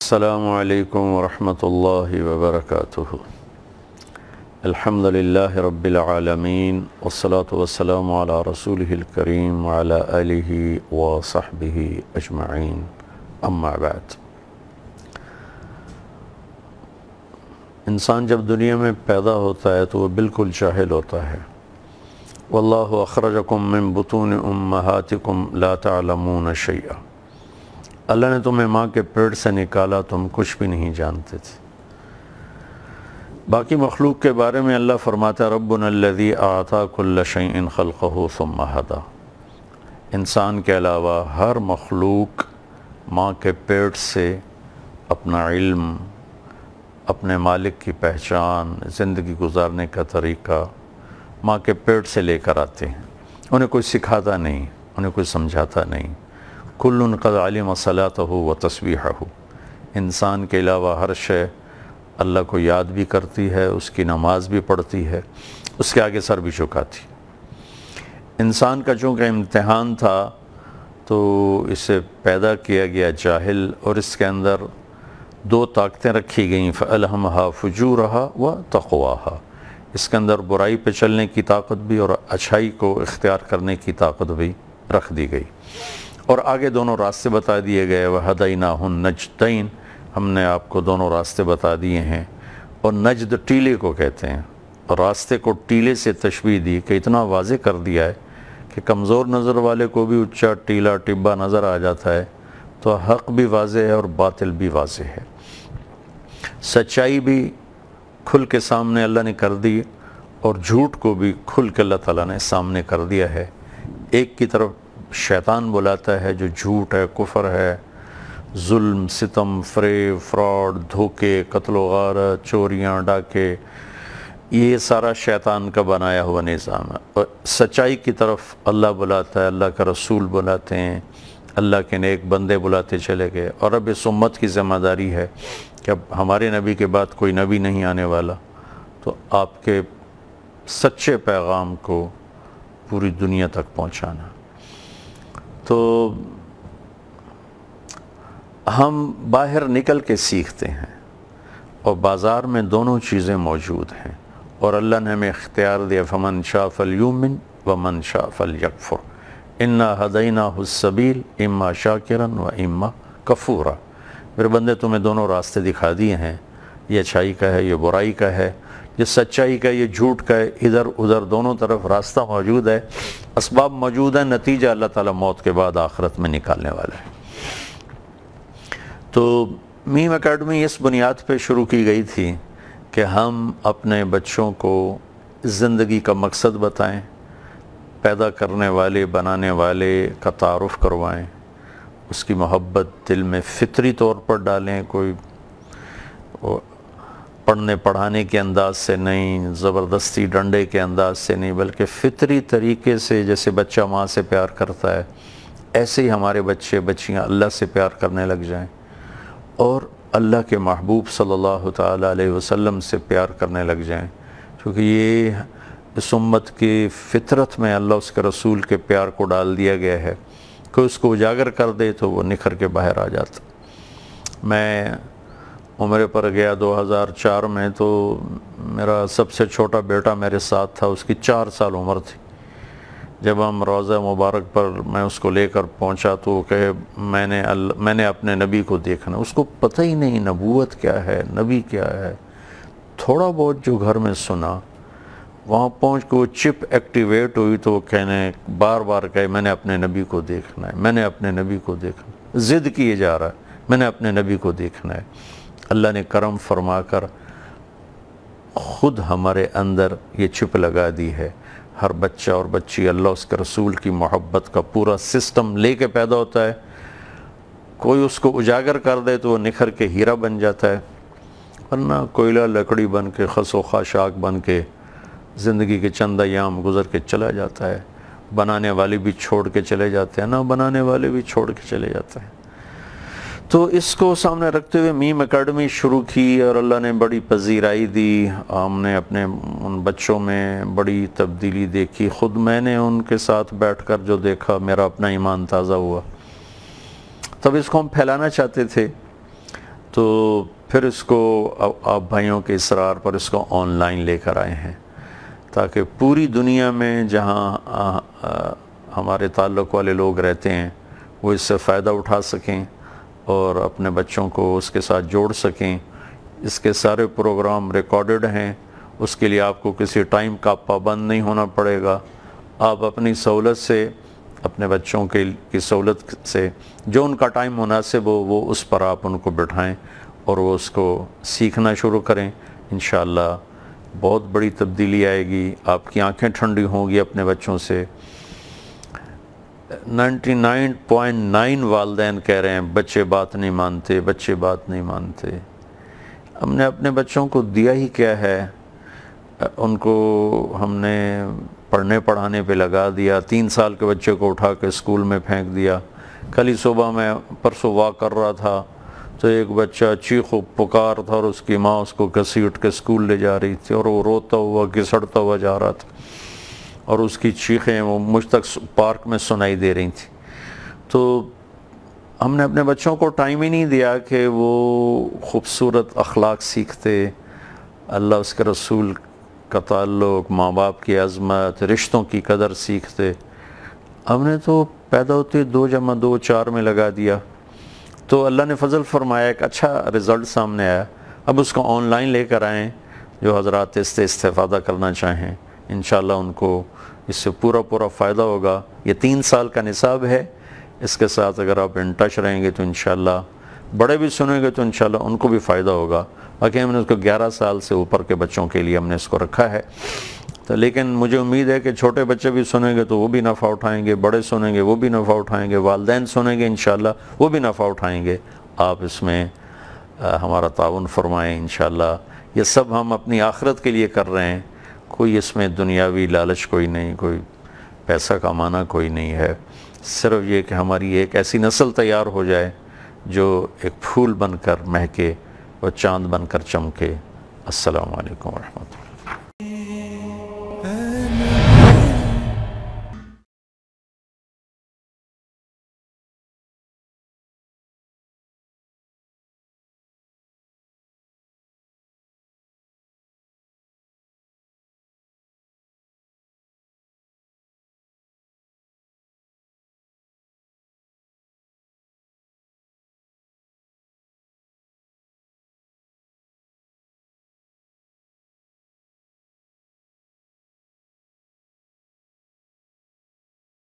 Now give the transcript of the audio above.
السلام علیکم ورحمۃ اللہ وبرکاتہ۔ الحمدللہ رب العالمین والصلاة والسلام علی رسولہ الکریم وعلی آلہ وصحبہ اجمعین، اما بعد۔ انسان جب دنیا میں پیدا ہوتا ہے تو وہ بالکل جاہل ہوتا ہے۔ واللہ اخرجکم من بطون امہاتکم لا تعلمون شیئا، اللہ نے تمہیں ماں کے پیٹ سے نکالا، تم کچھ بھی نہیں جانتے تھے۔ باقی مخلوق کے بارے میں اللہ فرماتا ہے ربنا الذی اعطی کل شیء خلقہ ثم ہدی، انسان کے علاوہ ہر مخلوق ماں کے پیٹ سے اپنا علم، اپنے مالک کی پہچان، زندگی گزارنے کا طریقہ ماں کے پیٹ سے لے کر آتے ہیں۔ انہیں کوئی سکھاتا نہیں، انہیں کوئی سمجھاتا نہیں۔ کل قد علم صلاتہ و تسبیحہ، انسان کے علاوہ ہر شے اللہ کو یاد بھی کرتی ہے، اس کی نماز بھی پڑھتی ہے، اس کے آگے سر بھی جھکاتی۔ انسان کا چونکہ امتحان تھا تو اسے پیدا کیا گیا جاہل، اور اس کے اندر دو طاقتیں رکھی گئیں، فَأَلْهَمْهَا فُجُورَهَا وَتَقْوَاهَا، اس کے اندر برائی پہ چلنے کی طاقت بھی اور اچھائی کو اختیار کرنے کی طاقت بھی رکھ دی گئی، اور آگے دونوں راستے بتا دیے گئے۔ وَهَدَيْنَاهُ النَّجْدَيْنِ، ہم نے آپ کو دونوں راستے بتا دیے ہیں، اور نجد ٹیلے کو کہتے ہیں، اور راستے کو ٹیلے سے تشبیہ دی کہ اتنا واضح کر دیا ہے کہ کمزور نظر والے کو بھی اونچا ٹیلا ٹبا نظر آ جاتا ہے، تو حق بھی واضح ہے اور باطل بھی واضح ہے، سچائی بھی کھل کے سامنے اللہ نے کر دی، اور جھوٹ کو بھی کھل کے اللہ تعالیٰ نے سامنے کر دیا ہے۔ ایک کی طرف شیطان بلاتا ہے جو جھوٹ ہے، کفر ہے، ظلم، ستم، فریب، فراڈ، دھوکے، قتل و غارت، چوریاں، ڈاکے، یہ سارا شیطان کا بنایا ہوا نظام ہے۔ اور سچائی کی طرف اللہ بلاتا ہے، اللہ کا رسول بلاتے ہیں، اللہ کے نیک بندے بلاتے چلے گئے، اور اب اس امت کی ذمہ داری ہے کہ اب ہمارے نبی کے بعد کوئی نبی نہیں آنے والا، تو آپ کے سچے پیغام کو پوری دنیا تک پہنچانا۔ تو ہم باہر نکل کے سیکھتے ہیں، اور بازار میں دونوں چیزیں موجود ہیں، اور اللہ نے ہمیں اختیار دیا فَمَنْ شَاءَ فَلْيُؤْمِنْ وَمَنْ شَاءَ فَلْيَكْفُرْ إِنَّا هَدَيْنَاهُ السَّبِيلَ إِمَّا شَاكِرًا وَإِمَّا كَفُورًا، میرے بندے تمہیں دونوں راستے دکھا دیے ہیں، یہ اچھائی کا ہے، یہ برائی کا ہے، یہ سچائی کا ہے، یہ جھوٹ کا ہے، ادھر ادھر دونوں طرف راستہ موجود ہے، اسباب موجود ہیں، نتیجہ اللہ تعالیٰ موت کے بعد آخرت میں نکالنے والا ہے۔ تو میم اکیڈمی اس بنیاد پہ شروع کی گئی تھی کہ ہم اپنے بچوں کو زندگی کا مقصد بتائیں، پیدا کرنے والے، بنانے والے کا تعارف کروائیں، اس کی محبت دل میں فطری طور پر ڈالیں، کوئی پڑھنے پڑھانے کے انداز سے نہیں، زبردستی ڈنڈے کے انداز سے نہیں، بلکہ فطری طریقے سے جیسے بچہ ماں سے پیار کرتا ہے، ایسے ہی ہمارے بچے بچیاں اللہ سے پیار کرنے لگ جائیں، اور اللہ کے محبوب صلی اللہ تعالیٰ علیہ وسلم سے پیار کرنے لگ جائیں، کیونکہ یہ اس امت کی فطرت میں اللہ اس کے رسول کے پیار کو ڈال دیا گیا ہے، کوئی اس کو اجاگر کر دے تو وہ نکھر کے باہر آ جاتا۔ میں عمرے پر گیا 2004 میں، تو میرا سب سے چھوٹا بیٹا میرے ساتھ تھا، اس کی 4 سال عمر تھی۔ جب ہم روضہ مبارک پر میں اس کو لے کر پہنچا تو وہ کہے میں نے اپنے نبی کو دیکھنا، اس کو پتہ ہی نہیں نبوت کیا ہے، نبی کیا ہے، تھوڑا بہت جو گھر میں سنا، وہاں پہنچ کے وہ چپ ایکٹیویٹ ہوئی تو وہ کہنے بار بار کہے میں نے اپنے نبی کو دیکھنا ہے، میں نے اپنے نبی کو دیکھنا ہے، ضد کیے جا رہا ہے میں نے اپنے نبی کو دیکھنا ہے۔ اللہ نے کرم فرما کر خود ہمارے اندر یہ چپ لگا دی ہے۔ ہر بچہ اور بچی اللہ اس کے رسول کی محبت کا پورا سسٹم لے کے پیدا ہوتا ہے، کوئی اس کو اجاگر کر دے تو وہ نکھر کے ہیرا بن جاتا ہے، ورنہ کوئلہ لکڑی بن کے، خس و خاشاک بن کے زندگی کے چند ایام گزر کے چلا جاتا ہے، بنانے والے بھی چھوڑ کے چلے جاتے ہیں، نہ بنانے والے بھی چھوڑ کے چلے جاتے ہیں۔ تو اس کو سامنے رکھتے ہوئے میم اکیڈمی شروع کی، اور اللہ نے بڑی پذیرائی دی، ہم نے اپنے ان بچوں میں بڑی تبدیلی دیکھی، خود میں نے ان کے ساتھ بیٹھ کر جو دیکھا میرا اپنا ایمان تازہ ہوا۔ تب اس کو ہم پھیلانا چاہتے تھے، تو پھر اس کو آپ بھائیوں کے اصرار پر اس کو آن لائن لے کر آئے ہیں تاکہ پوری دنیا میں جہاں ہمارے تعلق والے لوگ رہتے ہیں وہ اس سے فائدہ اٹھا سکیں اور اپنے بچوں کو اس کے ساتھ جوڑ سکیں۔ اس کے سارے پروگرام ریکارڈڈ ہیں، اس کے لیے آپ کو کسی ٹائم کا پابند نہیں ہونا پڑے گا۔ آپ اپنی سہولت سے، اپنے بچوں کی سہولت سے جو ان کا ٹائم مناسب ہو وہ اس پر آپ ان کو بٹھائیں اور وہ اس کو سیکھنا شروع کریں۔ انشاءاللہ بہت بڑی تبدیلی آئے گی، آپ کی آنکھیں ٹھنڈی ہوں گی اپنے بچوں سے۔ 99.9 والدین کہہ رہے ہیں بچے بات نہیں مانتے، بچے بات نہیں مانتے۔ ہم نے اپنے بچوں کو دیا ہی کیا ہے؟ ان کو ہم نے پڑھنے پڑھانے پہ لگا دیا۔ 3 سال کے بچے کو اٹھا کے اسکول میں پھینک دیا۔ کل ہی صبح میں پرسوں واک کر رہا تھا تو ایک بچہ چیخ و پکار تھا اور اس کی ماں اس کو گھسیٹ کے اسکول لے جا رہی تھی اور وہ روتا ہوا گھسڑتا ہوا جا رہا تھا اور اس کی چیخیں وہ مجھ تک پارک میں سنائی دے رہی تھیں۔ تو ہم نے اپنے بچوں کو ٹائم ہی نہیں دیا کہ وہ خوبصورت اخلاق سیکھتے، اللہ اس کے رسول کا تعلق، ماں باپ کی عظمت، رشتوں کی قدر سیکھتے۔ ہم نے تو پیدا ہوتے 2 + 2 4 میں لگا دیا۔ تو اللہ نے فضل فرمایا، ایک اچھا رزلٹ سامنے آیا۔ اب اس کو آن لائن لے کر آئیں، جو حضرات اس سے استفادہ کرنا چاہیں انشاءاللہ ان کو اس سے پورا فائدہ ہوگا۔ یہ 3 سال کا نصاب ہے، اس کے ساتھ اگر آپ ان ٹچ رہیں گے تو انشاءاللہ بڑے بھی سنیں گے تو انشاءاللہ ان کو بھی فائدہ ہوگا۔ باقی ہم نے اس کو 11 سال سے اوپر کے بچوں کے لیے ہم نے اس کو رکھا ہے، تو لیکن مجھے امید ہے کہ چھوٹے بچے بھی سنیں گے تو وہ بھی نفع اٹھائیں گے، بڑے سنیں گے وہ بھی نفع اٹھائیں گے، والدین سنیں گے انشاءاللہ وہ بھی نفع اٹھائیں گے۔ آپ اس میں ہمارا تعاون فرمائیں انشاءاللہ۔ یہ سب ہم اپنی آخرت کے لیے کر رہے ہیں، کوئی اس میں دنیاوی لالچ کوئی نہیں، کوئی پیسہ کمانا کوئی نہیں ہے، صرف یہ کہ ہماری ایک ایسی نسل تیار ہو جائے جو ایک پھول بن کر مہکے اور چاند بن کر چمکے۔ السلام علیکم ورحمۃ اللہ۔